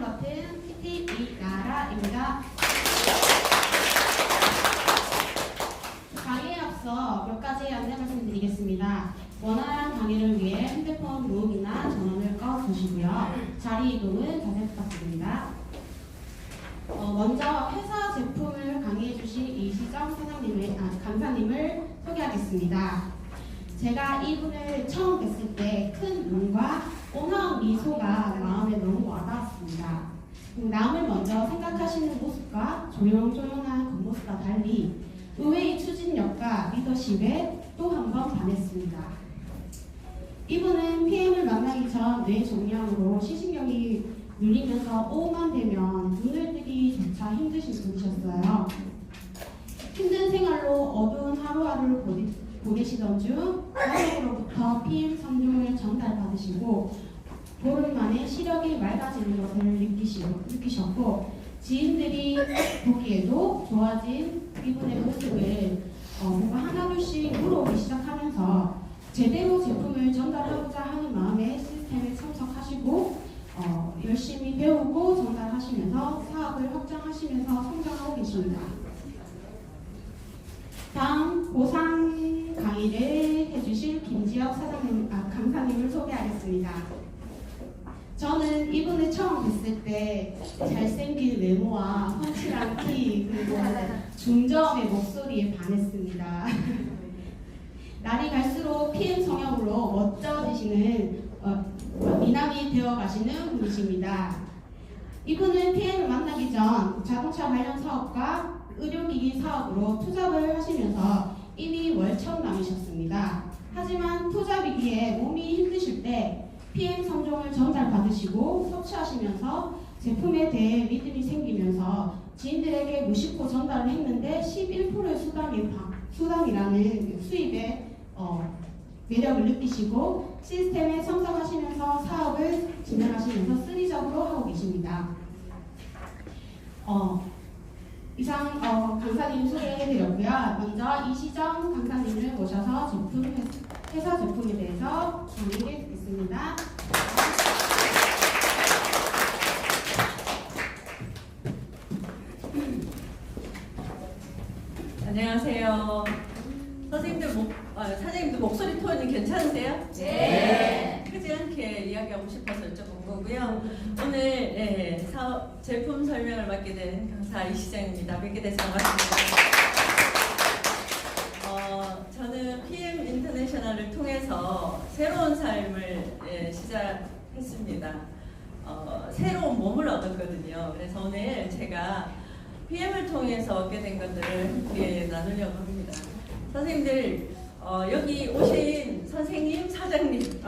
맡은 PT 이나라입니다. 강의에 앞서 몇 가지 안내 말씀드리겠습니다. 원활한 강의를 위해 핸드폰 무음이나 전원을 꺼두시고요. 자리 이동은 자제 부탁드립니다. 먼저 회사 제품을 강의해 주신 이시정 강사님을 소개하겠습니다. 제가 이분을 처음 뵀을 때 큰 눈과 온화한 미소가 마음에 너무 와닿았습니다. 남을 먼저 생각하시는 모습과 조용조용한 겉모습과 달리 의외의 추진력과 리더십에 또 한 번 반했습니다. 이분은 PM을 만나기 전 뇌 종양으로 시신경이 눌리면서 오후만 되면 눈을 뜨기조차 힘드신 분이셨어요. 힘든 생활로 어두운 하루하루를 보내시던 중 가족으로부터 PM 선물을 전달받으시고 보름 만에 시력이 맑아지는 것을 느끼셨고 지인들이 보기에도 좋아진 이분의 모습을 뭔가 하나둘씩 물어보기 시작하면서 제대로 제품을 전달하고자 하는 마음에 시스템에 참석하시고 열심히 배우고 전달하시면서 사업을 확장하시면서 성장하고 계십니다. 다음 보상 강의를 해주실 김지혁 강사님을 소개하겠습니다. 저는 이분을 처음 뵀을 때 잘생긴 외모와 훤칠한 키 그리고 중저음의 목소리에 반했습니다. 날이 갈수록 PM 성형으로 멋져지시는 미남이 되어가시는 분이십니다. 이분은 PM을 만나기 전 자동차 관련 사업과 의료기기 사업으로 투잡을 하시면서 이미 월천남이셨습니다. 하지만 투잡이기에 몸이 힘드실 때 PM 선종을 전달받으시고 섭취하시면서 제품에 대해 믿음이 생기면서 지인들에게 무심코 전달을 했는데 11%의 수당이라는 수입에 매력을 느끼시고 시스템에 성장하시면서 사업을 진행하시면서 쓰리잡으로 하고 계십니다. 이상 강사님 소개해드렸고요. 먼저 이시정 강사님을 모셔서 회사 제품에 대해서 강의를 듣겠습니다. 안녕하세요. 사장님들 목소리 톤이 괜찮으세요? 네. 크지 않게 이야기하고 싶어서 여쭤본 거고요. 오늘 제품 설명을 맡게 된 강사 이시정입니다. 뵙게 돼서 반갑습니다. 저는 PM 인터내셔널을 통해서 새로운 삶을 시작했습니다. 새로운 몸을 얻었거든요. 그래서 오늘 제가 PM을 통해서 얻게 된 것들을 함께 나누려고 합니다. 선생님들, 여기 오신 선생님, 사장님,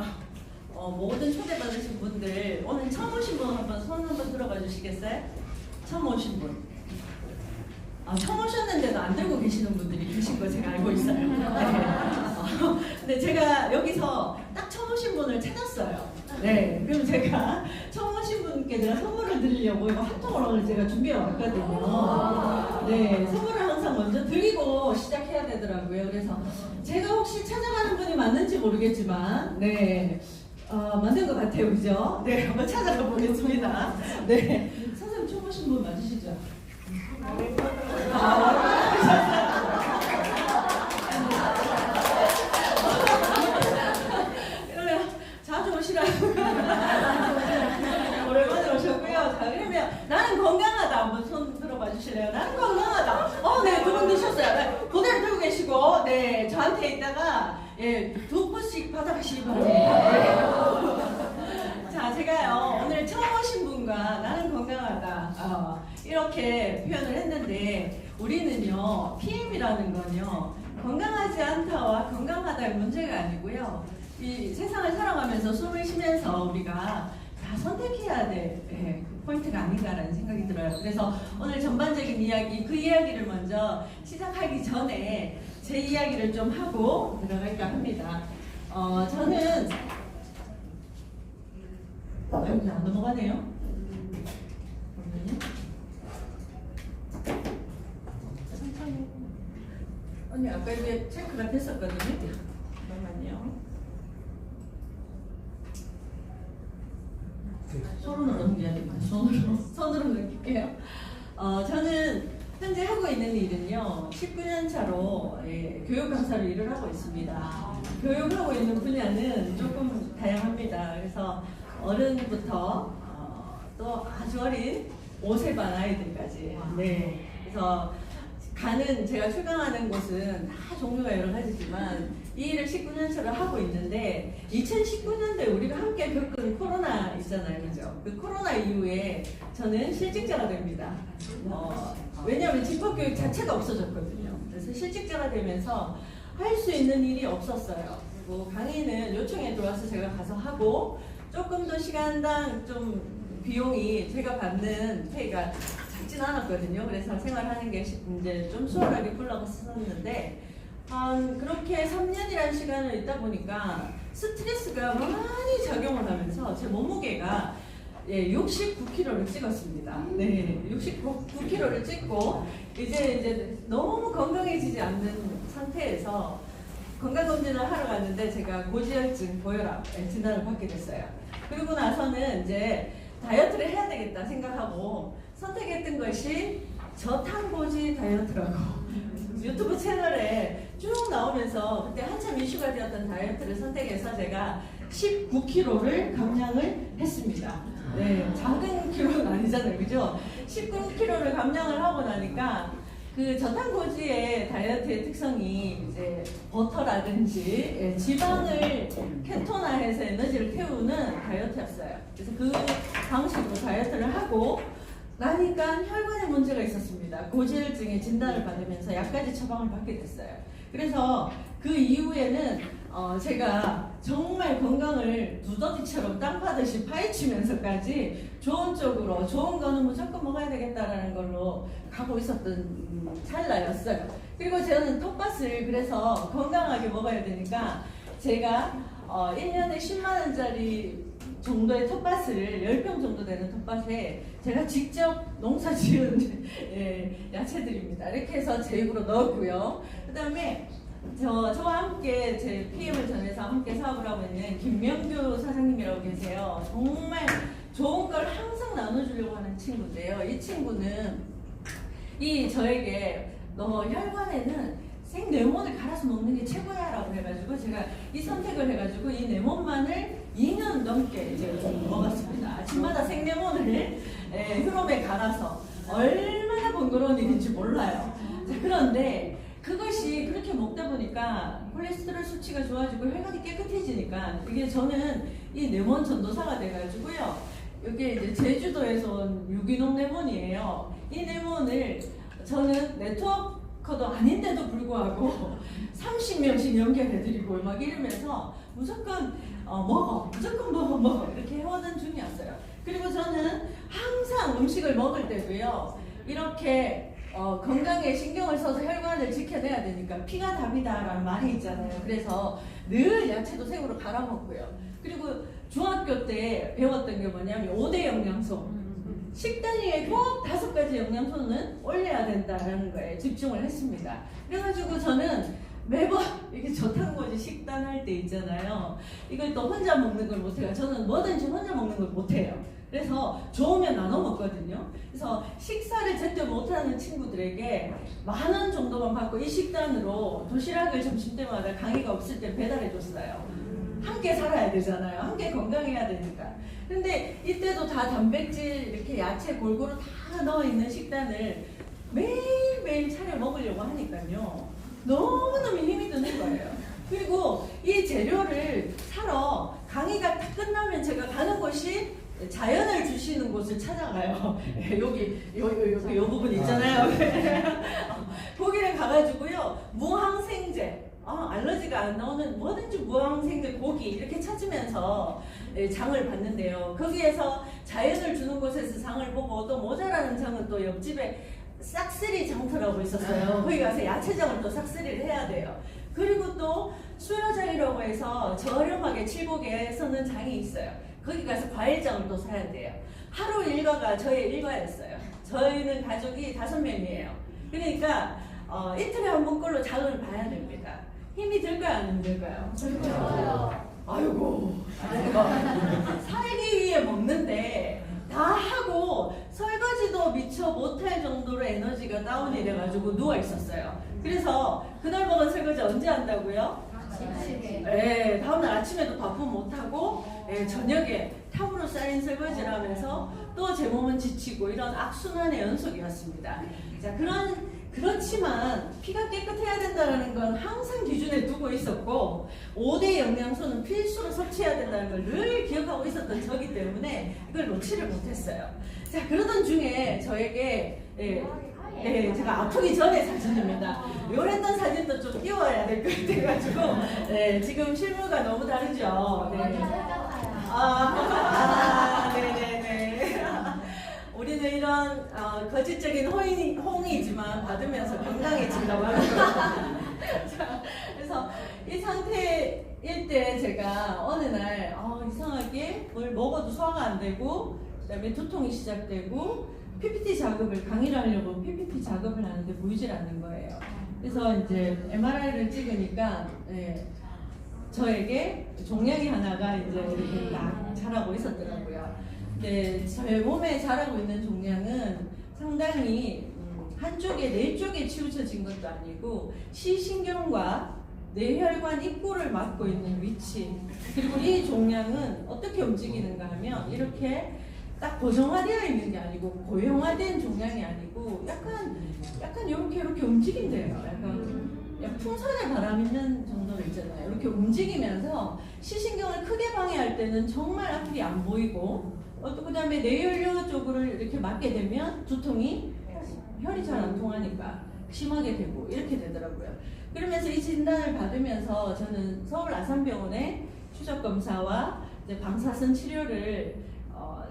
모든 초대받으신 분들, 오늘 처음 오신 분 손 한번 들어봐 주시겠어요? 처음 오신 분. 처음 오셨는데도 안 들고 계시는 분들이 계신 거 제가 알고 있어요. 근데 제가 여기서 딱 처음 오신 분을 찾았어요. 네, 그럼 제가 처음 오신 분께 제가 선물을 드리려고 이거 한 통을 오늘 제가 준비해 왔거든요. 네, 선물을 항상 먼저 드리고 시작해야 되더라고요. 그래서 제가 혹시 찾아가는 분이 맞는지 모르겠지만, 네, 맞는 것 같아요, 그죠? 네, 한번 찾아가 보겠습니다. 네, 선생님 처음 오신 분 맞으시죠? 그러면 자주 오시라고. 오랜만에 오셨고요. 자, 그러면 나는 건강하다 한번 손 들어봐 주실래요? 나는 건강하다. 네, 두 분 드셨어요. 네, 그대로 들고 계시고, 네, 저한테 이따가 두 분씩 받아가시기 바랍니다. 자, 제가요 오늘 처음 오신 분과 나는 건강하다 이렇게 표현을 했는데 우리는요 PM이라는 건요 건강하지 않다와 건강하다의 문제가 아니고요 이 세상을 살아가면서 숨을 쉬면서 우리가 다 선택해야 될 그 포인트가 아닌가라는 생각이 들어요. 그래서 오늘 전반적인 이야기 그 이야기를 먼저 시작하기 전에 제 이야기를 좀 하고 들어갈까 합니다. 저는 안 넘어가네요. 천천히. 언니 아까 이게 체크가 됐었거든요. 잠깐만요. 손으로 넘겨야 됩니다. 손으로 넘길게요. 저는 현재 하고 있는 일은요, 19년 차로 교육 강사로 일을 하고 있습니다. 교육하고 있는 분야는 조금 다양합니다. 그래서 어른부터 또 아주 어린 5세 반 아이들까지. 네. 그래서 제가 출강하는 곳은 다 종류가 여러 가지지만 이 일을 19년 차로 하고 있는데 2019년도에 우리가 함께 겪은 코로나 있잖아요. 그죠? 그 코로나 이후에 저는 실직자가 됩니다. 왜냐하면 집합교육 자체가 없어졌거든요. 그래서 실직자가 되면서 할 수 있는 일이 없었어요. 그리고 강의는 요청에 들어와서 제가 가서 하고 조금 더 시간당 좀 비용이 제가 받는 페이가 작진 않았거든요. 그래서 생활하는 게 이제 좀 수월하게 굴러갔었는데 그렇게 3년이라는 시간을 있다 보니까 스트레스가 많이 작용을 하면서 제 몸무게가 69kg를 찍었습니다. 네, 69kg를 찍고 이제 너무 건강해지지 않는 상태에서 건강검진을 하러 갔는데 제가 고지혈증 고혈압 진단을 받게 됐어요. 그리고 나서는 이제 다이어트를 해야 되겠다 생각하고 선택했던 것이 저탄고지 다이어트라고 유튜브 채널에 쭉 나오면서 그때 한참 이슈가 되었던 다이어트를 선택해서 제가 19kg를 감량을 했습니다. 네, 작은 키로는 아니잖아요, 그죠? 19kg를 감량을 하고 나니까 그 저탄고지의 다이어트의 특성이 이제 버터라든지 지방을 케토나해서 에너지를 태우는 다이어트였어요. 그래서 그 방식으로 다이어트를 하고 나니까 혈관에 문제가 있었습니다. 고지혈증의 진단을 받으면서 약까지 처방을 받게 됐어요. 그래서 그 이후에는 제가 정말 건강을 두더지처럼 땅 파듯이 파헤치면서까지 좋은 쪽으로 좋은 거는 무조건 먹어야 되겠다라는 걸로 가고 있었던 찰나였어요. 그리고 저는 텃밭을 그래서 건강하게 먹어야 되니까 제가 1년에 10만 원짜리 정도의 텃밭을 10평 정도 되는 텃밭에 제가 직접 농사 지은 야채들입니다. 이렇게 해서 제 입으로 넣었고요. 그 다음에 저와 함께 제 PM을 전해서 함께 사업을 하고 있는 김명규 사장님이라고 계세요. 정말 좋은 걸 항상 나눠주려고 하는 친구인데요. 이 친구는 저에게 너 혈관에는 생레몬을 갈아서 먹는 게 최고야 라고 해가지고 제가 이 선택을 해가지고 이 레몬만을 2년 넘게 이제 먹었습니다. 아침마다 생레몬을 흐름에 갈아서 얼마나 번거로운 일인지 몰라요. 자, 그런데 그것이 그렇게 먹다 보니까 콜레스테롤 수치가 좋아지고 혈관이 깨끗해지니까 이게 저는 이 레몬 전도사가 돼가지고요. 이게 이제 제주도에서 온 유기농 레몬이에요. 이 레몬을 저는 네트워커도 아닌데도 불구하고 30명씩 연결해드리고 막 이러면서 무조건 무조건 먹어 이렇게 해오던 중이었어요. 그리고 저는 항상 음식을 먹을 때도요 이렇게 건강에 신경을 써서 혈관을 지켜내야 되니까 피가 답이다라는 말이 있잖아요. 그래서 늘 야채도 생으로 갈아 먹고요. 그리고 중학교 때 배웠던 게 뭐냐면 5대 영양소. 식단 위에 꼭 5가지 영양소는 올려야 된다는 거에 집중을 했습니다. 그래가지고 저는 매번 이렇게 저탄고지 식단할 때 있잖아요. 이걸 또 혼자 먹는 걸 못해요. 저는 뭐든지 혼자 먹는 걸 못해요. 그래서 좋으면 나눠 먹거든요. 그래서 식사를 제때 못하는 친구들에게 10,000원 정도만 받고 이 식단으로 도시락을 점심때마다 강의가 없을 때 배달해줬어요. 함께 살아야 되잖아요. 함께 건강해야 되니까. 근데 이때도 다 단백질 이렇게 야채 골고루 다 넣어있는 식단을 매일매일 차려 먹으려고 하니까요. 너무너무 힘이 드는 거예요. 그리고 이 재료를 사러 강의가 딱 끝나면 제가 가는 곳이 자연을 주시는 곳을 찾아가요. 여기 요 부분 있잖아요. 거기를 가가지고요. 무항생제, 알러지가 안 나오는 뭐든지 무항생제 고기 이렇게 찾으면서 장을 봤는데요. 거기에서 자연을 주는 곳에서 장을 보고 또 모자라는 장은 또 옆집에 싹쓸이 장터라고 있었어요. 거기 가서 야채장을 또 싹쓸이를 해야 돼요. 그리고 또 수요장이라고 해서 저렴하게 칠곡에 서는 장이 있어요. 거기 가서 과일장을 또 사야 돼요. 하루 일과가 저의 일과였어요. 저희는 가족이 5명이에요. 그러니까 이틀에 한 번꼴로 장을 봐야 됩니다. 힘이 들까요? 안 들까요? 들까요. 아이고. 살기 위해 먹는데 미처 못할 정도로 에너지가 다운이 돼가지고 누워 있었어요. 그래서 그날 먹은 설거지 언제 한다고요? 네, 다음날 아침에도 바쁘면 못하고 저녁에 탑으로 쌓인 설거지를 하면서 또 제 몸은 지치고 이런 악순환의 연속이었습니다. 자, 그렇지만 피가 깨끗해야 된다는 건 항상 기준에 두고 있었고 5대 영양소는 필수로 섭취해야 된다는 걸 늘 기억하고 있었던 저기 때문에 이걸 놓지를 못했어요. 자, 그러던 중에 저에게 제가 아프기 전에 사진입니다. 요랬던 사진도 좀 띄워야 될 것 같아가지고 지금 실물과 너무 다르죠. 네. 네네네. 우리는 이런 거짓적인 홍이지만 받으면서 건강해진다고 합니다. 그래서 이 상태일 때 제가 어느 날 이상하게 뭘 먹어도 소화가 안 되고 그다음에 두통이 시작되고 PPT 작업을 강의를 하려고 PPT 작업을 하는데 보이질 않는 거예요. 그래서 이제 MRI를 찍으니까 저에게 종양이 하나가 이제 이렇게 딱 자라고 있었더라고요. 근데 제 몸에 자라고 있는 종양은 상당히 한쪽에 뇌 쪽에 치우쳐진 것도 아니고 시신경과 뇌혈관 입구를 막고 있는 위치. 그리고 이 종양은 어떻게 움직이는가 하면 이렇게 딱 고정화되어 있는 게 아니고 고형화된 종양이 아니고 약간 이렇게 움직인대요. 약간 풍선에 바람 있는 정도로 있잖아요. 이렇게 움직이면서 시신경을 크게 방해할 때는 정말 앞이 안 보이고 또 그다음에 뇌혈류 쪽으로 이렇게 맞게 되면 두통이 혈이 잘 안 통하니까 심하게 되고 이렇게 되더라고요. 그러면서 이 진단을 받으면서 저는 서울 아산병원에 추적 검사와 이제 방사선 치료를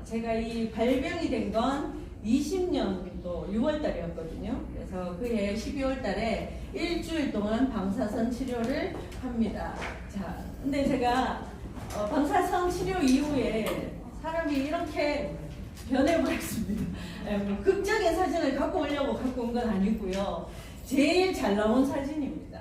제가 이 발병이 된 건 20년도 6월달이었거든요. 그래서 그해 12월달에 일주일 동안 방사선 치료를 합니다. 자, 근데 제가 방사선 치료 이후에 사람이 이렇게 변해버렸습니다. 뭐 극적인 사진을 갖고 오려고 갖고 온 건 아니고요. 제일 잘 나온 사진입니다.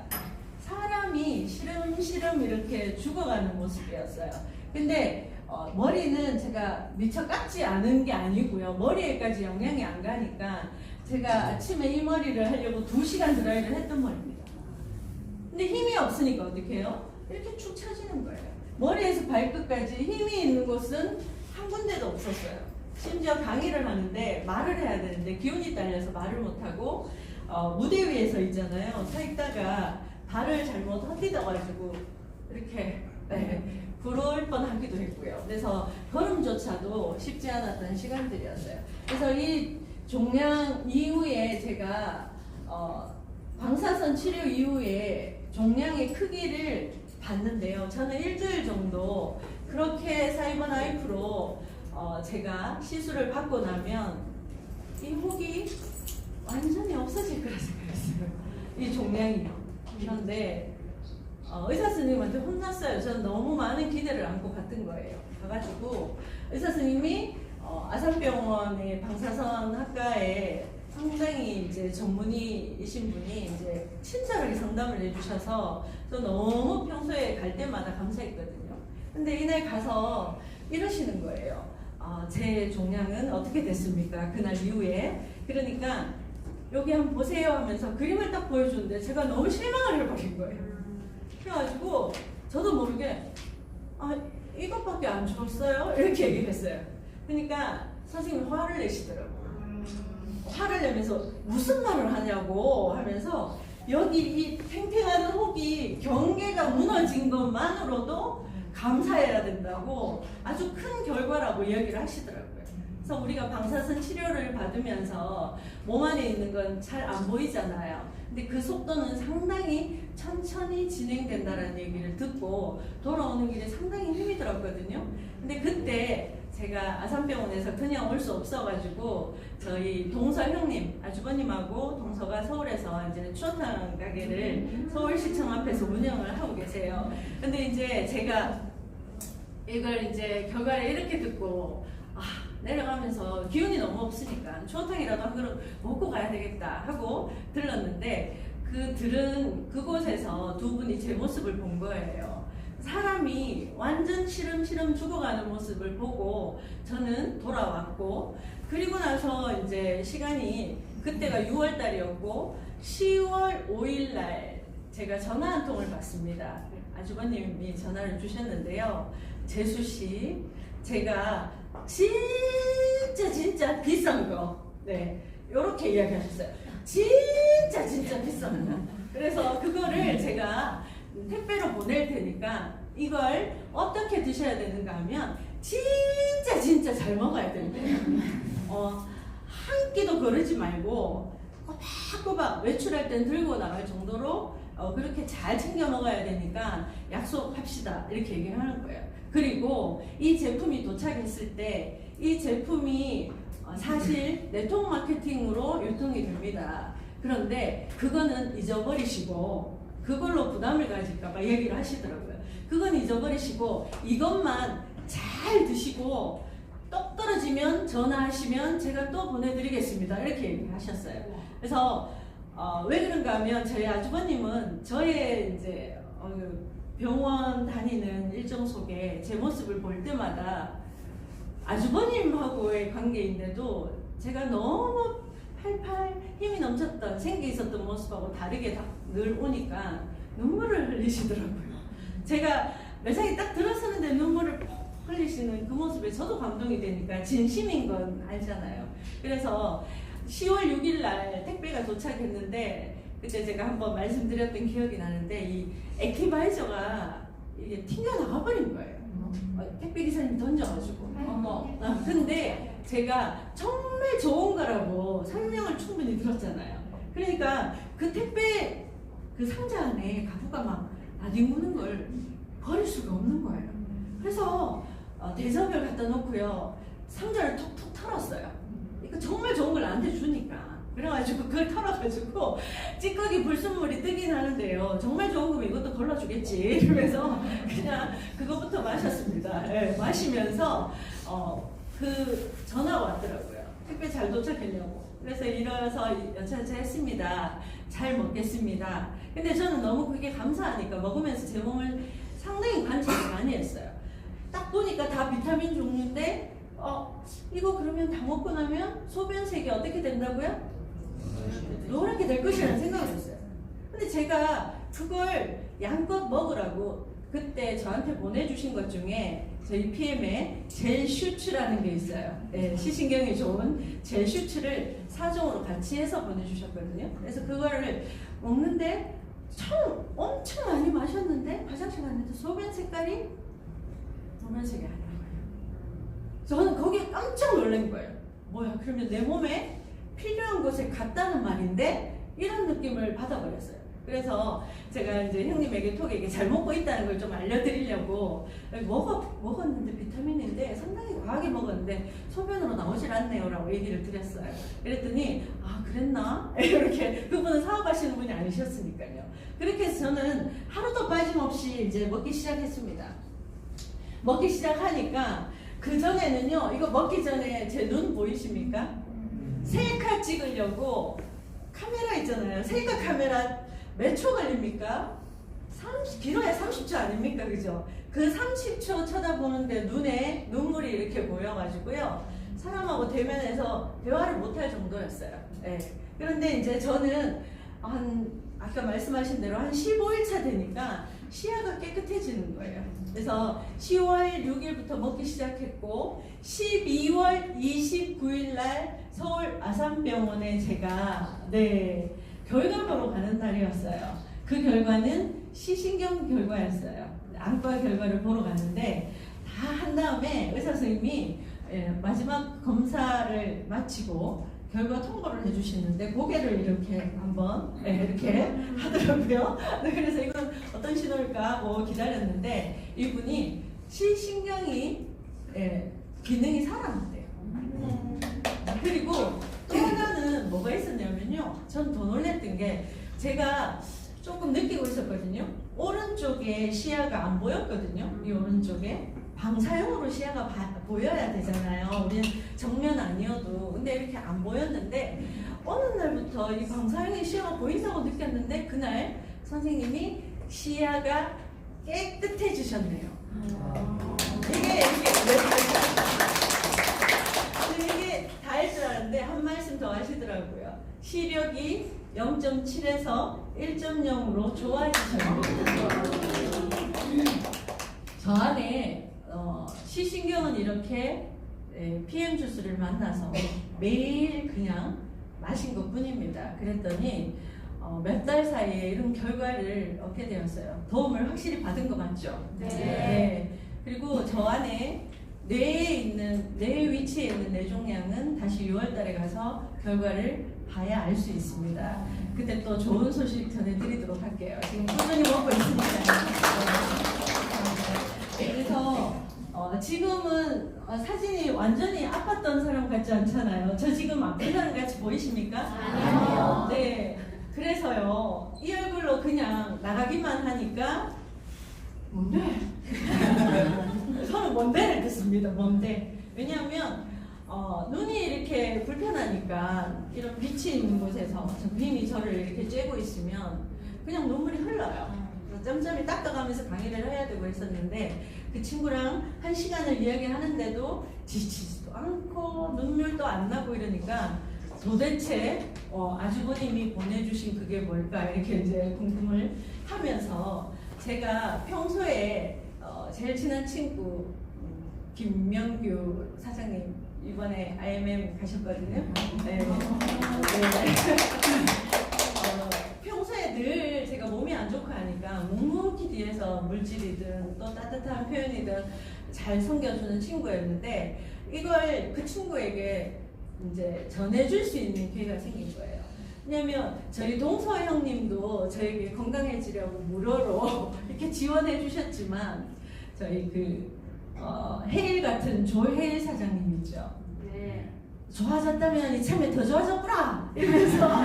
사람이 시름시름 이렇게 죽어가는 모습이었어요. 근데 머리는 제가 미처 깎지 않은 게 아니고요. 머리에까지 영향이 안 가니까 제가 아침에 이 머리를 하려고 2시간 드라이를 했던 머리입니다. 근데 힘이 없으니까 어떻게 해요? 이렇게 축 처지는 거예요. 머리에서 발끝까지 힘이 있는 곳은 한 군데도 없었어요. 심지어 강의를 하는데 말을 해야 되는데 기운이 딸려서 말을 못하고 무대 위에서 있잖아요. 서 있다가 발을 잘못 헛디뎌가지고 이렇게 부러울 뻔하기도 했고요. 그래서 걸음조차도 쉽지 않았던 시간들이었어요. 그래서 이 종양 이후에 제가 방사선 치료 이후에 종양의 크기를 봤는데요. 저는 일주일 정도 그렇게 사이버나이프로 제가 시술을 받고 나면 이 혹이 완전히 없어질 거라 생각했어요. 이 종양이. 그런데 의사 선생님한테 혼났어요. 저는 너무 많은 기대를 안고 갔던 거예요. 가가지고 의사 선생님이 아산병원의 방사선 학과에 상당히 이제 전문의이신 분이 이제 친절하게 상담을 해주셔서 저 너무 평소에 갈 때마다 감사했거든요. 근데 이날 가서 이러시는 거예요. 제 종양은 어떻게 됐습니까? 그날 이후에. 그러니까 여기 한번 보세요 하면서 그림을 딱 보여주는데 제가 너무 실망을 해버린 거예요. 그래가지고 저도 모르게 이것밖에 안 줬어요? 이렇게 얘기를 했어요. 그러니까 선생님이 화를 내시더라고요. 화를 내면서 무슨 말을 하냐고 하면서 여기 이 팽팽한 혹이 경계가 무너진 것만으로도 감사해야 된다고 아주 큰 결과라고 이야기를 하시더라고요. 그래서 우리가 방사선 치료를 받으면서 몸 안에 있는 건 잘 안 보이잖아요. 근데 그 속도는 상당히 천천히 진행된다는 얘기를 듣고 돌아오는 길에 상당히 힘이 들었거든요. 근데 그때 제가 아산병원에서 그냥 올 수 없어가지고 저희 동서 형님, 아주버님하고 동서가 서울에서 이제 추어탕 가게를 서울시청 앞에서 운영을 하고 계세요. 근데 이제 제가 이걸 이제 결과를 이렇게 듣고 내려가면서 기운이 너무 없으니까 추어탕이라도 한 그릇 먹고 가야 되겠다 하고 들렀는데 그곳에서 두 분이 제 모습을 본 거예요. 사람이 완전 시름시름 죽어가는 모습을 보고 저는 돌아왔고, 그리고 나서 이제 시간이 그때가 6월 달이었고 10월 5일 날 제가 전화 한 통을 받습니다. 아주버님이 전화를 주셨는데요. 재수씨, 제가 진짜 비싼 거, 네, 요렇게 이야기하셨어요. 진짜 비싼 거. 그래서 그거를 제가 택배로 보낼 테니까 이걸 어떻게 드셔야 되는가 하면 진짜 잘 먹어야 된대요. 한 끼도 거르지 말고 꼬박꼬박 외출할 땐 들고 나갈 정도로 그렇게 잘 챙겨 먹어야 되니까 약속합시다, 이렇게 얘기를 하는 거예요. 그리고 이 제품이 도착했을 때 이 제품이 사실 네트워크 마케팅으로 유통이 됩니다. 그런데 그거는 잊어버리시고, 그걸로 부담을 가질까봐 얘기를 하시더라고요. 그건 잊어버리시고 이것만 잘 드시고 떡 떨어지면 전화하시면 제가 또 보내드리겠습니다, 이렇게 얘기를 하셨어요. 그래서 왜 그런가 하면 저희 아주버님은 저의 이제 병원 다니는 일정 속에 제 모습을 볼 때마다 아주버님하고의 관계인데도 제가 너무 팔팔 힘이 넘쳤던, 생기 있었던 모습하고 다르게 늘 오니까 눈물을 흘리시더라고요. 제가 매장에 딱 들어서는데 눈물을 퍽 흘리시는 그 모습에 저도 감동이 되니까 진심인 건 알잖아요. 그래서 10월 6일 날 택배가 도착했는데 그때 제가 한번 말씀드렸던 기억이 나는데 이 액티바이저가 이게 튕겨나가 버린 거예요. 택배 기사님이 던져가지고. 근데 제가 정말 좋은 거라고 설명을 충분히 들었잖아요. 그러니까 그 택배 그 상자 안에 가구가 막 아디무는 걸 버릴 수가 없는 거예요. 그래서 대접을 갖다 놓고요, 상자를 톡톡 털었어요. 이거 정말 좋은 걸 나한테 주니까. 그래가지고 그걸 털어가지고 찌꺼기 불순물이 뜨긴 하는데요, 정말 좋은 거면 이것도 걸러주겠지 이러면서 그냥 그거부터 마셨습니다. 네, 마시면서 그 전화가 왔더라고요. 택배 잘 도착했냐고. 그래서 일어나서 여차저차했습니다. 잘 먹겠습니다. 근데 저는 너무 그게 감사하니까 먹으면서 제 몸을 상당히 관찰을 많이 했어요. 딱 보니까 다 비타민 종류인데 이거 그러면 다 먹고 나면 소변색이 어떻게 된다고요? 노랗게 될 것이라는 생각을 했어요. 근데 제가 그걸 양껏 먹으라고 그때 저한테 보내주신 것 중에 저희 PM에 젤 슈츠라는 게 있어요. 네, 시신경이 좋은 젤 슈츠를 4종으로 같이 해서 보내주셨거든요. 그래서 그거를 먹는데 엄청 많이 마셨는데 화장실 갔는데 소변 색깔이 노란색이 아니라고요. 저는 거기에 깜짝 놀란 거예요. 뭐야, 그러면 내 몸에 필요한 곳에 갔다는 말인데, 이런 느낌을 받아버렸어요. 그래서 제가 이제 형님에게 톡에게 잘 먹고 있다는 걸 좀 알려드리려고 먹었는데 비타민인데 상당히 과하게 먹었는데 소변으로 나오질 않네요 라고 얘기를 드렸어요. 그랬더니 그랬나? 이렇게, 그분은 사업하시는 분이 아니셨으니까요. 그렇게 해서 저는 하루도 빠짐없이 이제 먹기 시작했습니다. 먹기 시작하니까 그전에는요, 이거 먹기 전에 제 눈 보이십니까? 셀카 찍으려고 카메라 있잖아요. 셀카 카메라 몇 초 걸립니까? 길어야 30초 아닙니까? 그죠? 그 30초 쳐다보는데 눈에 눈물이 이렇게 보여가지고요, 사람하고 대면해서 대화를 못할 정도였어요. 네. 그런데 이제 저는 아까 말씀하신 대로 한 15일 차 되니까 시야가 깨끗해지는 거예요. 그래서 10월 6일부터 먹기 시작했고 12월 29일 날 서울 아산병원에 제가 결과 보러 가는 날이었어요. 그 결과는 시신경 결과였어요. 안과 결과를 보러 갔는데 다 한 다음에 의사 선생님이 마지막 검사를 마치고 결과 통보를 해주시는데 고개를 이렇게 한번 이렇게 하더라고요. 그래서 이건 어떤 신호일까 하고 기다렸는데 이분이 시신경이 기능이 살아났대요. 그리고 또 하나는 뭐가 있었냐면요, 전 더 놀랬던 게 제가 조금 느끼고 있었거든요. 오른쪽에 시야가 안 보였거든요. 이 오른쪽에 방사형으로 시야가 보여야 되잖아요. 우리는 정면 아니어도. 근데 이렇게 안 보였는데 어느 날부터 이 방사형의 시야가 보인다고 느꼈는데 그날 선생님이 시야가 깨끗해지셨네요. 아. 이게 다일 줄 알았는데 한 말씀 더 하시더라고요. 시력이 0.7에서 1.0으로 좋아지셨네요. 저 안에 시신경은 이렇게 PM 주스를 만나서 매일 그냥 마신 것 뿐입니다. 그랬더니 몇 달 사이에 이런 결과를 얻게 되었어요. 도움을 확실히 받은 거 맞죠? 네. 그리고 저 안에 뇌 위치에 있는 뇌종양은 다시 6월 달에 가서 결과를 봐야 알 수 있습니다. 그때 또 좋은 소식 전해드리도록 할게요. 지금 꾸준히 먹고 있으니까요. 그래서 지금은 사진이 완전히 아팠던 사람 같지 않잖아요. 저 지금 아픈 사람 같이 보이십니까? 아니요. 네. 그래서요, 이 얼굴로 그냥 나가기만 하니까 뭔데? 저는 뭔데를 듣습니다. 뭔데? 왜냐하면 눈이 이렇게 불편하니까 이런 빛이 있는 곳에서 빔이 저를 이렇게 쬐고 있으면 그냥 눈물이 흘러요. 그래서 짬짬이 닦아가면서 강의를 해야 되고 했었는데 그 친구랑 1시간을 이야기하는데도 지치지도 않고 눈물도 안 나고 이러니까 도대체 아주버님이 보내주신 그게 뭘까 이렇게 이제 궁금을 하면서 제가 평소에 제일 친한 친구 김명규 사장님 이번에 IMM 가셨거든요. 네. 평소에 늘 제가 몸이 안 좋고 하니까 묵묵히 뒤에서 물질이든 또 따뜻한 표현이든 잘 섬겨주는 친구였는데 이걸 그 친구에게 이제 전해줄 수 있는 기회가 생긴 거예요. 왜냐면 저희 동서 형님도 저에게 건강해지려고 무료로 이렇게 지원해 주셨지만 저희 헤일 같은 조헤일 사장님이죠. 네. 좋아졌다면 이참에 더 좋아졌구나 이러면서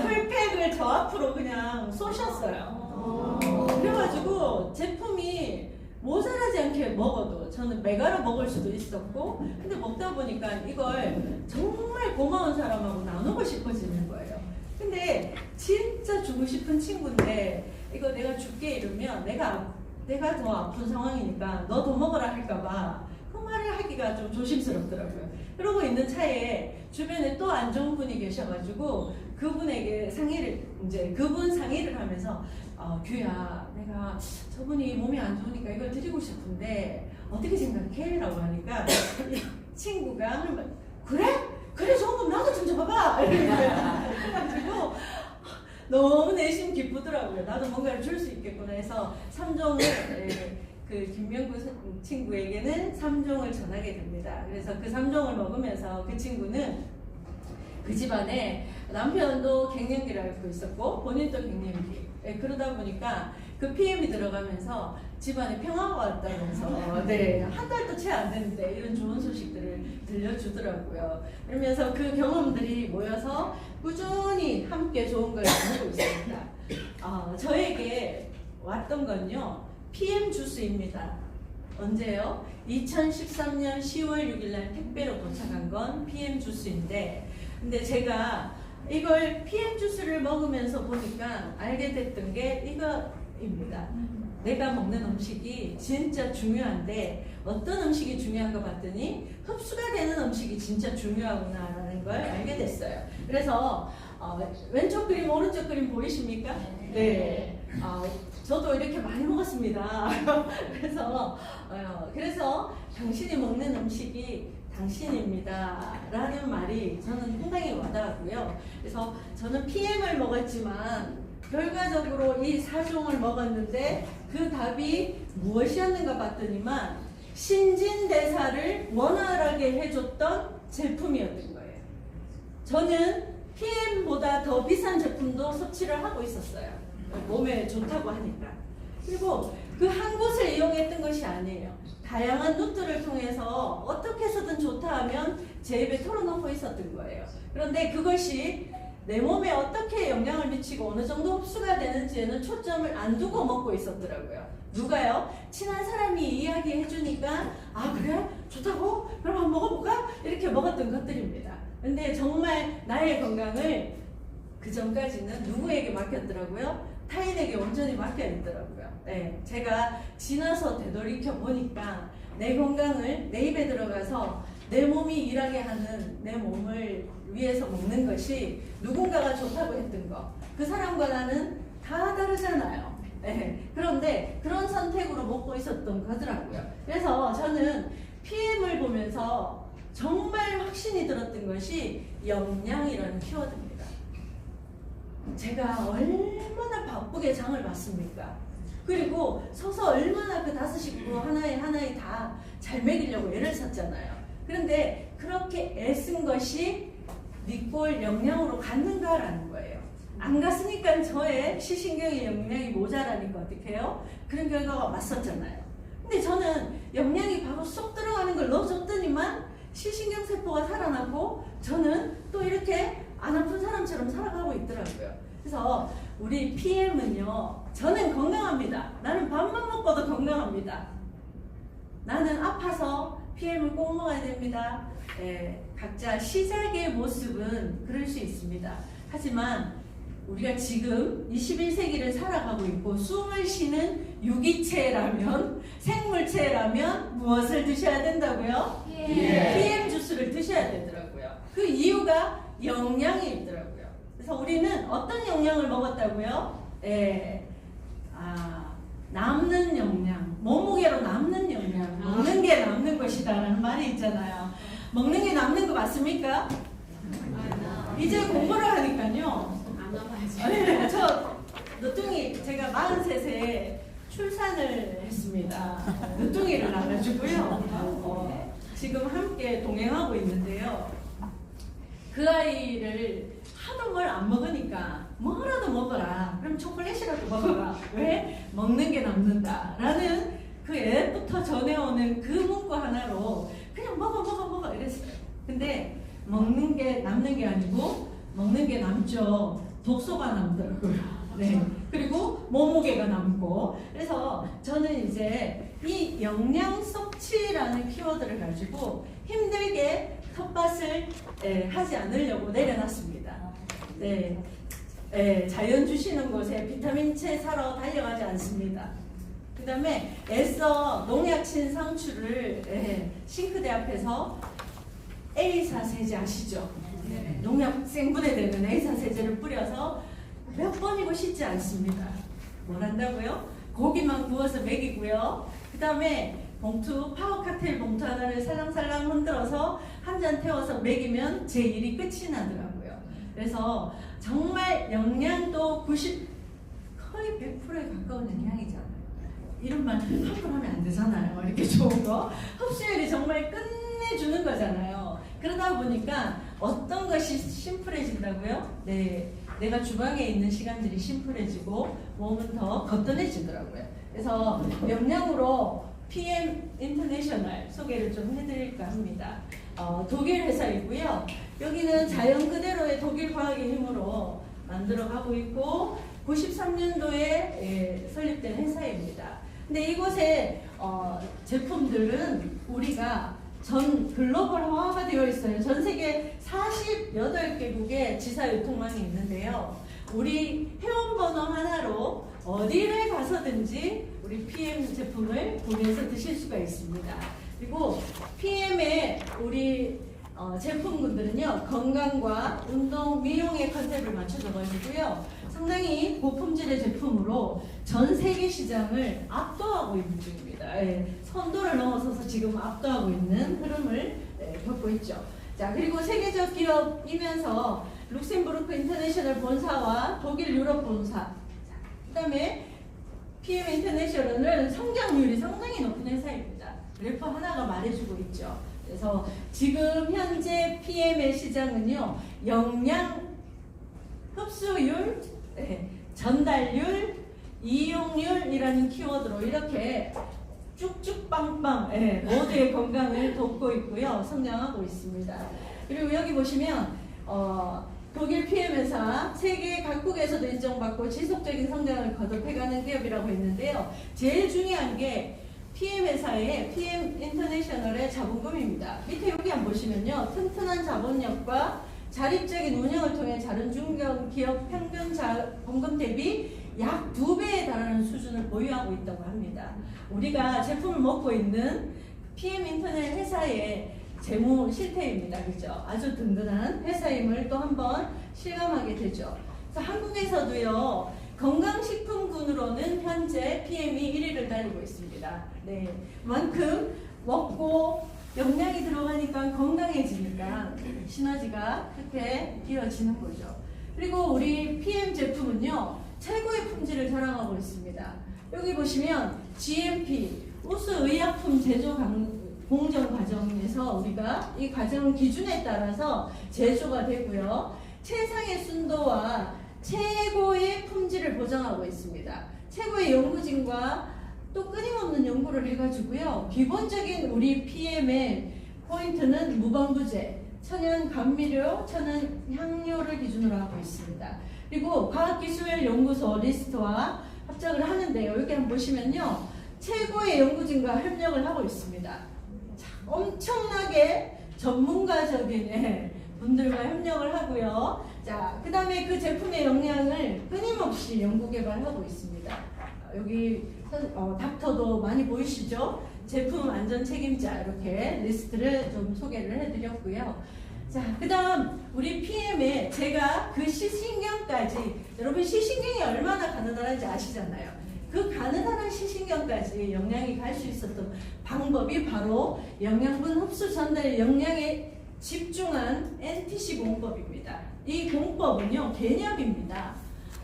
풀팩을 저 앞으로 그냥 쏘셨어요. 그래가지고 제품이 모자라지 않게 먹어도 저는 메가로 먹을 수도 있었고 근데 먹다 보니까 이걸 정말 고마운 사람하고 나누고 싶어지는 거예요. 근데 진짜 주고 싶은 친구인데 이거 내가 줄게 이러면 내가 더 아픈 상황이니까 너 더 먹으라 할까봐 그 말을 하기가 좀 조심스럽더라고요. 그러고 있는 차에 주변에 또 안 좋은 분이 계셔가지고 그분에게 그분 상의를 하면서 규야 내가 저분이 몸이 안 좋으니까 이걸 드리고 싶은데 어떻게 생각해? 라고 하니까 이 친구가 그래? 그래 좋은 거 나도 좀 줘봐봐 그래가지고 너무 내심 기쁘더라고요. 나도 뭔가를 줄 수 있겠구나 해서 3종을 그 김명구 친구에게는 3종을 전하게 됩니다. 그래서 그 3종을 먹으면서 그 친구는 그 집안에 남편도 갱년기를 앓고 있었고 본인도 갱년기 그러다 보니까 그 PM이 들어가면서 집안에 평화가 왔다면서 한 달도 채 안 됐는데 이런 좋은 소식들을 들려주더라고요. 그러면서 그 경험들이 모여서 꾸준히 함께 좋은 걸 나누고 있습니다. 저에게 왔던 건요 PM 주스입니다. 언제요? 2013년 10월 6일날 택배로 도착한 건 PM 주스인데 근데 제가 이걸 PM 주스를 먹으면서 보니까 알게 됐던 게 이거입니다. 내가 먹는 음식이 진짜 중요한데 어떤 음식이 중요한가 봤더니 흡수가 되는 음식이 진짜 중요하구나라는 걸 알게 됐어요. 그래서 왼쪽 그림 오른쪽 그림 보이십니까? 네. 저도 이렇게 많이 먹었습니다. 그래서 당신이 먹는 음식이 당신입니다 라는 말이 저는 상당히 와닿았고요. 그래서 저는 PM을 먹었지만 결과적으로 이 4종을 먹었는데 그 답이 무엇이었는가 봤더니만 신진대사를 원활하게 해줬던 제품이었던 거예요. 저는 PM보다 더 비싼 제품도 섭취를 하고 있었어요. 몸에 좋다고 하니까. 그리고 그 한 곳을 이용했던 것이 아니에요. 다양한 루트를 통해서 어떻게 해서든 좋다 하면 제 입에 털어놓고 있었던 거예요. 그런데 그것이 내 몸에 어떻게 영향을 미치고 어느 정도 흡수가 되는지에는 초점을 안 두고 먹고 있었더라고요. 누가요? 친한 사람이 이야기해 주니까 그래? 좋다고? 그럼 한번 먹어볼까? 이렇게 먹었던 것들입니다. 근데 정말 나의 건강을 그 전까지는 누구에게 맡겼더라고요? 타인에게 온전히 맡겨야 되더라고요. 네, 제가 지나서 되돌이켜 보니까 내 건강을 내 입에 들어가서 내 몸이 일하게 하는 내 몸을 위해서 먹는 것이 누군가가 좋다고 했던 거, 그 사람과 나는 다 다르잖아요. 네, 그런데 그런 선택으로 먹고 있었던 거더라고요. 그래서 저는 PM을 보면서 정말 확신이 들었던 것이 영양이라는 키워드입니다. 제가 얼마나 바쁘게 장을 봤습니까? 그리고 서서 얼마나 그 5식구 하나에 다 잘 먹이려고 애를 썼잖아요. 그런데 그렇게 애쓴 것이 니꼴 영양으로 갔는가라는 거예요. 안 갔으니까 저의 시신경의 영양이 모자라니까 어떻게 해요? 그런 결과가 맞섰잖아요. 근데 저는 영양이 바로 쏙 들어가는 걸 넣어줬더니만 시신경 세포가 살아나고 저는 또 이렇게 안 아픈 사람처럼 살아가고 있더라고요. 그래서 우리 PM은요, 저는 건강합니다. 나는 밥만 먹고도 건강합니다. 나는 아파서 PM을 꼭 먹어야 됩니다. 각자 시작의 모습은 그럴 수 있습니다. 하지만 우리가 지금 21세기를 살아가고 있고 숨을 쉬는 유기체라면, 생물체라면 무엇을 드셔야 된다고요? PM 주스를 드셔야 되더라고요. 그 이유가 영양이 있더라고요. 그래서 우리는 어떤 영양을 먹었다고요? 남는 영양, 몸무게로 남는 영양, 먹는 게 남는 것이다 라는 말이 있잖아요. 먹는 게 남는 거 맞습니까? 이제 공부를 하니까요. 저 늦둥이, 제가 43세에 출산을 했습니다. 늦둥이를 낳아주고요. 지금 함께 동행하고 있는데요. 그 아이를 하도 뭘 안 먹으니까 뭐라도 먹어라. 그럼 초콜릿이라도 먹어라. 왜? 먹는 게 남는다. 라는 그 애부터 전해오는 그 문구 하나로 그냥 먹어 이랬어요. 근데 먹는 게 남는 게 아니고 먹는 게 남죠. 독소가 남더라고요. 네. 그리고 몸무게가 남고. 그래서 저는 이제 이 영양 섭취라는 키워드를 가지고 힘들게 텃밭을 하지 않으려고 내려놨습니다. 네. 자연 주시는 곳에 비타민체 사러 달려가지 않습니다. 그 다음에 애써 농약 친 상추를 싱크대 앞에서 A사 세제 아시죠? 농약 생분해되는 A사 세제를 뿌려서 몇 번이고 씻지 않습니다. 뭘 한다고요? 고기만 구워서 먹이고요. 그 다음에 봉투, 파워 칵테일 봉투 하나를 살랑살랑 흔들어서 한 잔 태워서 먹이면 제 일이 끝이 나더라고요. 그래서 정말 영양도 거의 100%에 가까운 영양이잖아요. 이런 말 함부로 하면 안 되잖아요. 이렇게 좋은 거. 흡수율이 정말 끝내주는 거잖아요. 그러다 보니까 어떤 것이 심플해진다고요? 네, 내가 주방에 있는 시간들이 심플해지고 몸은 더 거뜬해지더라고요. 그래서 영양으로 PM 인터내셔널 소개를 좀 해드릴까 합니다. 독일 회사이고요. 여기는 자연 그대로의 독일 과학의 힘으로 만들어가고 있고 93년도에 설립된 회사입니다. 근데 이곳의 제품들은 우리가 전 글로벌화가 되어 있어요. 전 세계 48개국의 지사 유통망이 있는데요. 우리 회원번호 하나로 어디를 가서든지 우리 PM 제품을 구매해서 드실 수가 있습니다. 그리고 PM의 우리 제품군들은요, 건강과 운동, 미용의 컨셉을 맞춰져가지고요, 상당히 고품질의 제품으로 전 세계 시장을 압도하고 있는 중입니다. 선도를 넘어서서 지금 압도하고 있는 흐름을 겪고 있죠. 자, 그리고 세계적 기업이면서 룩셈부르크 인터내셔널 본사와 독일 유럽 본사, 그 다음에 PM 인터내셔널은 성장률이 상당히 높은 회사입니다. 그래프 하나가 말해주고 있죠. 그래서 지금 현재 PM의 시장은요, 영양, 흡수율, 전달률, 이용률이라는 키워드로 이렇게 쭉쭉 빵빵 모두의 건강을 돕고 있고요, 성장하고 있습니다. 그리고 여기 보시면 독일 PM 회사 세계 각국에서도 인정받고 지속적인 성장을 거듭해가는 기업이라고 했는데요. 제일 중요한 게 PM 회사의 PM 인터내셔널의 자본금입니다. 밑에 여기 한번 보시면요, 튼튼한 자본력과 자립적인 운영을 통해 다른 중견 기업 평균 자본금 대비 약 2배에 달하는 수준을 보유하고 있다고 합니다. 우리가 제품을 먹고 있는 PM 인터넷 회사의 재무 실태입니다. 그죠? 아주 든든한 회사임을 또 한번 실감하게 되죠. 그래서 한국에서도요, 건강식품군으로는 현재 PM이 1위를 달리고 있습니다. 네. 그만큼 먹고 영양이 들어가니까 건강해지니까 시너지가 그렇게 이어지는 거죠. 그리고 우리 PM 제품은요, 최고의 품질을 자랑하고 있습니다. 여기 보시면 GMP, 우수 의약품 제조 공정 과정에서 우리가 이 과정 기준에 따라서 제조가 되고요. 최상의 순도와 최고의 품질을 보장하고 있습니다. 최고의 연구진과 또 끊임없는 연구를 해가지고요. 기본적인 우리 PM의 포인트는 무방부제, 천연 감미료, 천연 향료를 기준으로 하고 있습니다. 그리고 과학기술연구소 리스트와 합작을 하는데요. 여기 한번 보시면요. 최고의 연구진과 협력을 하고 있습니다. 자, 엄청나게 전문가적인 분들과 협력을 하고요. 자, 그 다음에 그 제품의 영양을 끊임없이 연구 개발하고 있습니다. 여기 닥터도 많이 보이시죠? 제품 안전 책임자 이렇게 리스트를 좀 소개를 해드렸고요. 자, 그 다음 우리 PM에 제가 그 시신경까지, 여러분 시신경이 얼마나 가느다란지 아시잖아요. 그 가느다란 시신경까지 영양이 갈 수 있었던 방법이 바로 영양분 흡수 전달 영양에 집중한 NTC 공법입니다. 이 공법은요, 개념입니다.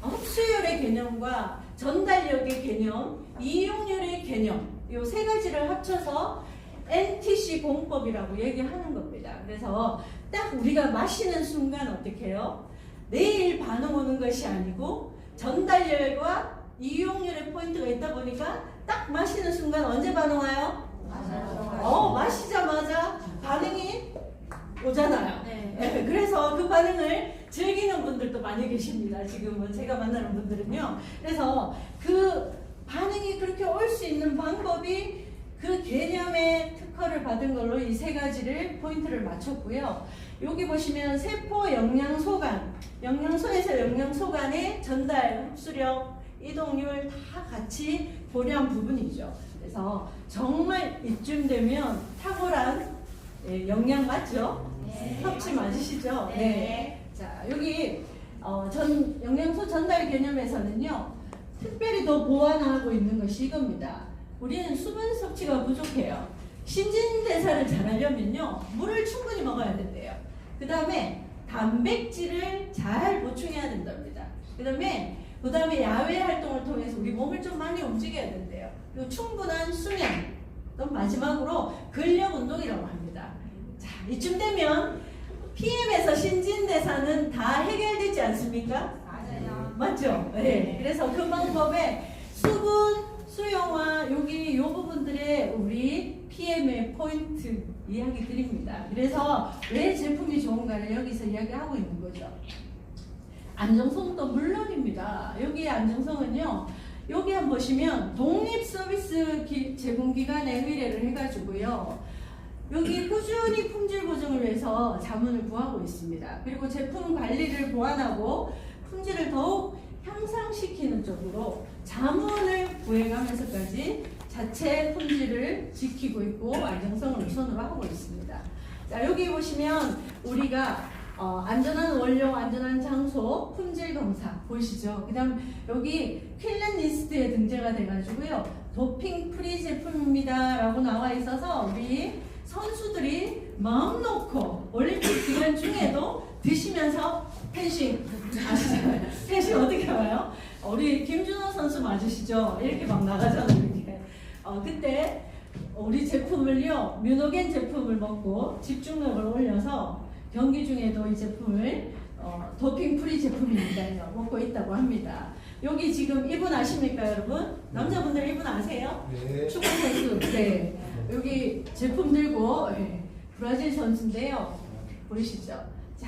흡수율의 개념과 전달력의 개념, 이용률의 개념, 이 세 가지를 합쳐서 NTC 공법이라고 얘기하는 겁니다. 그래서 딱 우리가 마시는 순간 어떻게 해요? 내일 반응 오는 것이 아니고 전달력과 이용률의 포인트가 있다 보니까 딱 마시는 순간 언제 반응 와요? 마시자마자 반응이 오잖아요. 네, 그래서 그 반응을 즐기는 분들도 많이 계십니다. 지금은 제가 만나는 분들은요. 그래서 그 반응이 그렇게 올 수 있는 방법이 그 개념의 특허를 받은 걸로 이 세 가지를 포인트를 맞췄고요. 여기 보시면 세포 영양소관, 영양소에서 영양소관의 전달, 흡수력, 이동률 다 같이 고려한 부분이죠. 그래서 정말 이쯤 되면 탁월한 영양 맞죠? 네. 섭취 맞으시죠? 네. 자, 여기 영양소 전달 개념에서는요, 특별히 더 보완하고 있는 것이 이겁니다. 우리는 수분 섭취가 부족해요. 신진대사를 잘하려면요, 물을 충분히 먹어야 된대요. 그 다음에 단백질을 잘 보충해야 된답니다. 그 다음에 야외 활동을 통해서 우리 몸을 좀 많이 움직여야 된대요. 그리고 충분한 수면, 또 마지막으로 근력 운동이라고 합니다. 자, 이쯤 되면 PM에서 신진대사는 다 해결되지 않습니까? 맞아요. 맞죠? 네. 그래서 그 방법에 수분, 수용화, 여기 이 부분들의 우리 PM의 포인트 이야기 드립니다. 그래서 왜 제품이 좋은가를 여기서 이야기하고 있는 거죠. 안정성도 물론입니다. 여기 안정성은요, 여기 한번 보시면 독립 서비스 제공기관에 의뢰를 해가지고요, 여기 꾸준히 품질 보증을 위해서 자문을 구하고 있습니다. 그리고 제품 관리를 보완하고 품질을 더욱 향상시키는 쪽으로 자문을 구해가면서까지 자체 품질을 지키고 있고 안정성을 우선으로 하고 있습니다. 자, 여기 보시면 우리가 안전한 원료, 안전한 장소, 품질 검사 보이시죠? 그 다음 여기 퀼렌 리스트에 등재가 돼가지고요, 도핑 프리 제품입니다 라고 나와 있어서 우리 선수들이 마음 놓고 올림픽 기간 중에도 드시면서 펜싱 아시잖아요. 펜싱 어떻게 와요? 우리 김준호 선수 맞으시죠? 이렇게 막 나가잖아요. 이렇게. 그때 우리 제품을요, 뮤노겐 제품을 먹고 집중력을 올려서 경기 중에도 이 제품을 도핑 프리 제품입니다 먹고 있다고 합니다. 여기 지금 이분 아십니까, 여러분? 남자분들 이분 아세요? 네. 축구 선수. 네. 여기 제품 들고, 브라질 선수인데요. 보이시죠? 자,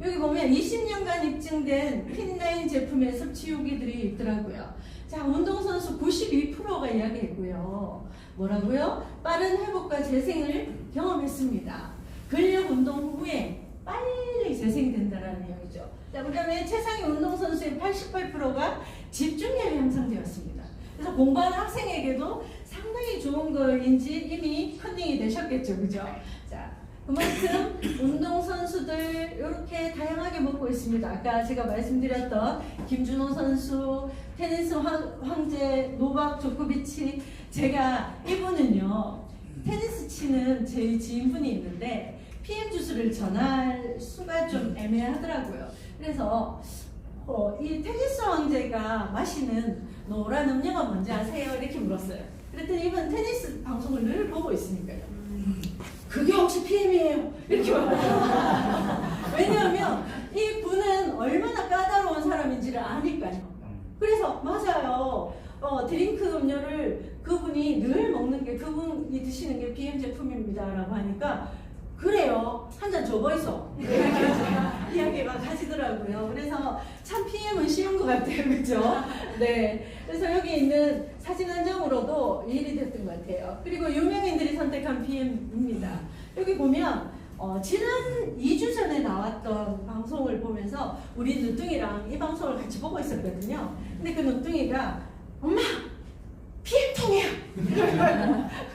여기 보면 20년간 입증된 핀라인 제품의 섭취 후기들이 있더라고요. 자, 운동선수 92%가 이야기했고요. 뭐라고요? 빠른 회복과 재생을 경험했습니다. 근력 운동 후에 빨리 재생이 된다는 이야기죠. 자, 그다음에 최상위 운동선수의 88%가 집중력이 향상되었습니다. 그래서 공부하는 학생에게도 상당히 좋은 거인지 이미 컨닝이 되셨겠죠, 그죠? 자, 그만큼 운동선수들 이렇게 다양하게 먹고 있습니다. 아까 제가 말씀드렸던 김준호 선수, 테니스 황제 노박 조코비치, 제가 이분은요 테니스 치는 제 지인분이 있는데 PM 주스를 전할 수가 좀 애매하더라고요. 그래서 이 테니스 황제가 마시는 노란 음료가 뭔지 아세요? 이렇게 물었어요. 그랬더니 이분 테니스 방송을 늘 보고 있으니까요. 그게 혹시 PM이에요? 이렇게 말해요. 왜냐하면 이 분은 얼마나 까다로운 사람인지를 아니까요. 그래서 맞아요. 드링크 음료를 그분이 늘 먹는 게 그분이 드시는 게 PM 제품입니다라고 하니까 그래요. 한 잔 줘보이소. 이야기가 가지더라고요. 그래서 참 PM은 쉬운 것 같아요. 그죠? 네. 그래서 여기 있는 사진 한 장으로도 일이 됐던 것 같아요. 그리고 유명인들이 선택한 PM입니다. 여기 보면 지난 2주 전에 나왔던 방송을 보면서 우리 누뚱이랑 이 방송을 같이 보고 있었거든요. 근데 그 누뚱이가 엄마! PM통이야!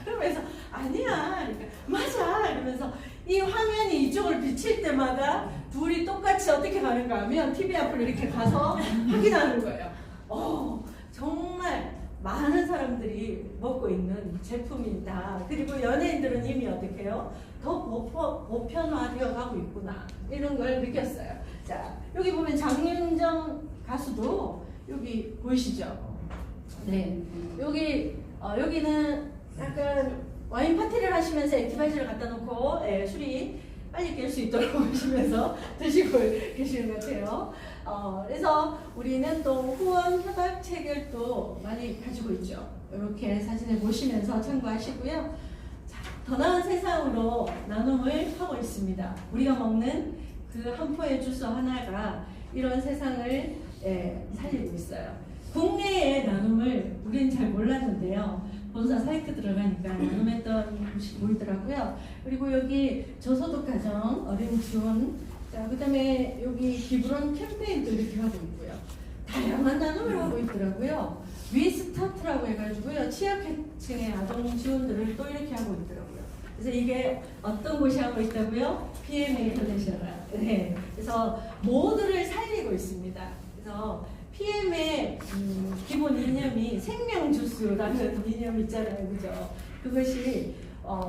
그러면서 아니야. 그러니까 맞아. 이러면서 이 화면이 이쪽을 비칠 때마다 둘이 똑같이 어떻게 가는가 하면 TV 앞으로 이렇게 가서 확인하는 거예요. 정말 많은 사람들이 먹고 있는 제품이다. 그리고 연예인들은 이미 어떻게 해요? 더 보편화되어 가고 있구나. 이런 걸 느꼈어요. 자, 여기 보면 장윤정 가수도 여기 보이시죠? 네. 여기는 약간 와인 파티를 하시면서 액티바이저를 갖다 놓고 술이 빨리 깰 수 있도록 하시면서 드시고 계시는 것 같아요. 그래서 우리는 또 후원 협약 체결도 많이 가지고 있죠. 이렇게 사진을 보시면서 참고하시고요. 자, 더 나은 세상으로 나눔을 하고 있습니다. 우리가 먹는 그 한 포의 주스 하나가 이런 세상을 살리고 있어요. 국내의 나눔을 우리는 잘 몰랐는데요. 본사 사이트 들어가니까 나눔했던 음식 보이더라고요. 그리고 여기 저소득 가정 어린 지원, 그 다음에 여기 기부론 캠페인도 이렇게 하고 있고요. 다양한 나눔을 하고 있더라고요. 위스타트라고 해가지고요. 취약계층의 아동 지원들을 또 이렇게 하고 있더라고요. 그래서 이게 어떤 곳이 하고 있다고요? PM 인터내셔널. 네. 그래서 모두를 살리고 있습니다. 그래서 PM의 기본 이념이 생명 주스라는 이념이 있잖아요. 그죠? 그것이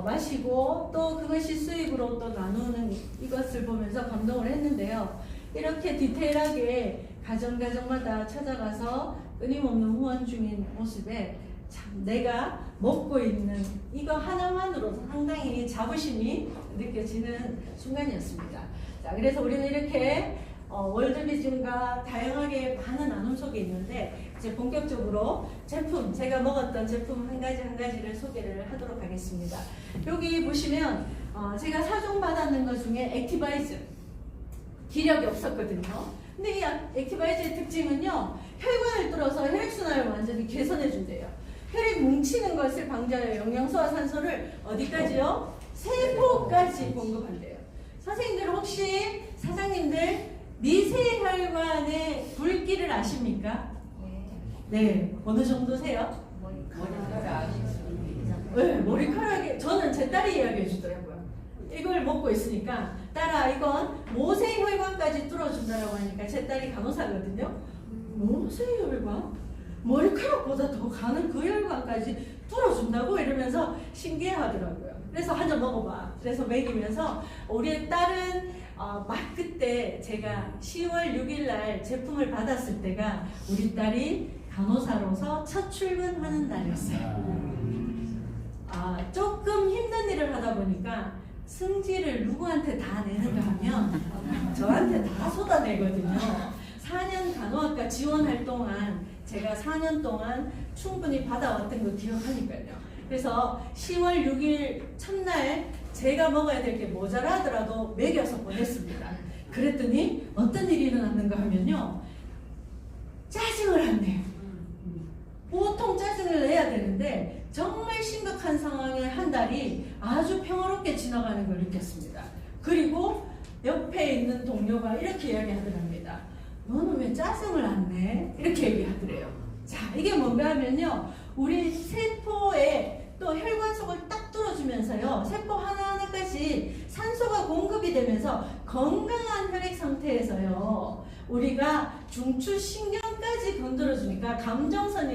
마시고 또 그것이 수익으로 또 나누는 이것을 보면서 감동을 했는데요. 이렇게 디테일하게 가정마다 찾아가서 끊임없는 후원 중인 모습에 참 내가 먹고 있는 이거 하나만으로도 상당히 자부심이 느껴지는 순간이었습니다. 자, 그래서 우리는 이렇게 월드비전과 다양하게 많은 나눔 속에 있는데 이제 본격적으로 제품, 제가 먹었던 제품 한 가지를 소개를 하도록 하겠습니다. 여기 보시면 제가 사종 받았는 것 중에 액티바이즈 기력이 없었거든요. 근데 이 액티바이즈의 특징은요, 혈관을 뚫어서 혈액순환을 완전히 개선해 준대요. 혈액 뭉치는 것을 방지하여 영양소와 산소를 어디까지요? 세포까지 공급한대요. 선생님들 혹시 사장님들 미세혈관의 굵기를 아십니까? 네. 어느 정도세요? 네, 머리카락이 저는 제 딸이 이야기해 주더라고요. 이걸 먹고 있으니까 딸아 이건 모세혈관까지 뚫어준다라고 하니까 제 딸이 간호사거든요. 모세혈관? 머리카락보다 더 가는 그 혈관까지 뚫어준다고 이러면서 신기해하더라고요. 그래서 한 잔 먹어봐. 그래서 먹이면서 우리 딸은 막 그때 제가 10월 6일 날 제품을 받았을 때가 우리 딸이 간호사로서 첫 출근하는 날이었어요. 조금 힘든 일을 하다 보니까 승질을 누구한테 다 내는가 하면 저한테 다 쏟아내거든요. 4년 간호학과 지원할 동안 제가 4년 동안 충분히 받아왔던 거 기억하니까요. 그래서 10월 6일 첫날 제가 먹어야 될 게 모자라더라도 먹여서 보냈습니다. 그랬더니 어떤 일이 일어났는가 하면요. 짜증을 안 내요. 보통 짜증을 내야 되는데 정말 심각한 상황의 한 달이 아주 평화롭게 지나가는 걸 느꼈습니다. 그리고 옆에 있는 동료가 이렇게 이야기하더랍니다. 너는 왜 짜증을 안 내? 이렇게 얘기하더래요. 자, 이게 뭔가 하면요, 우리 세포에 또 혈관속을 딱 뚫어주면서요, 세포 하나하나까지 산소가 공급이 되면서 건강한 혈액 상태에서요, 우리가 중추신경까지 건드려주니까 감정선이